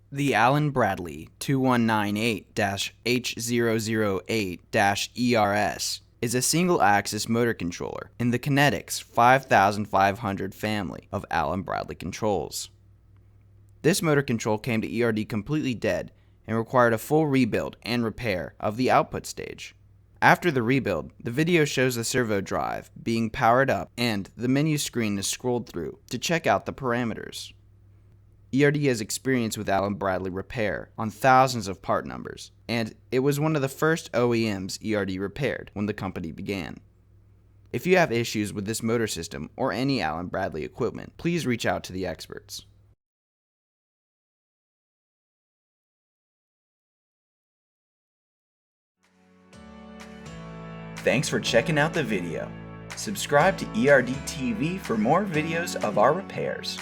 The Allen Bradley 2198-H008-ERS is a single-axis motor controller in the Kinetix 5500 family of Allen Bradley controls. This motor control came to ERD completely dead and required a full rebuild and repair of the output stage. After the rebuild, the video shows the servo drive being powered up and the menu screen is scrolled through to check out the parameters. ERD has experience with Allen Bradley repair on thousands of part numbers, and it was one of the first OEMs ERD repaired when the company began. If you have issues with this motor system or any Allen Bradley equipment, please reach out to the experts. Thanks for checking out the video. Subscribe to ERD TV for more videos of our repairs.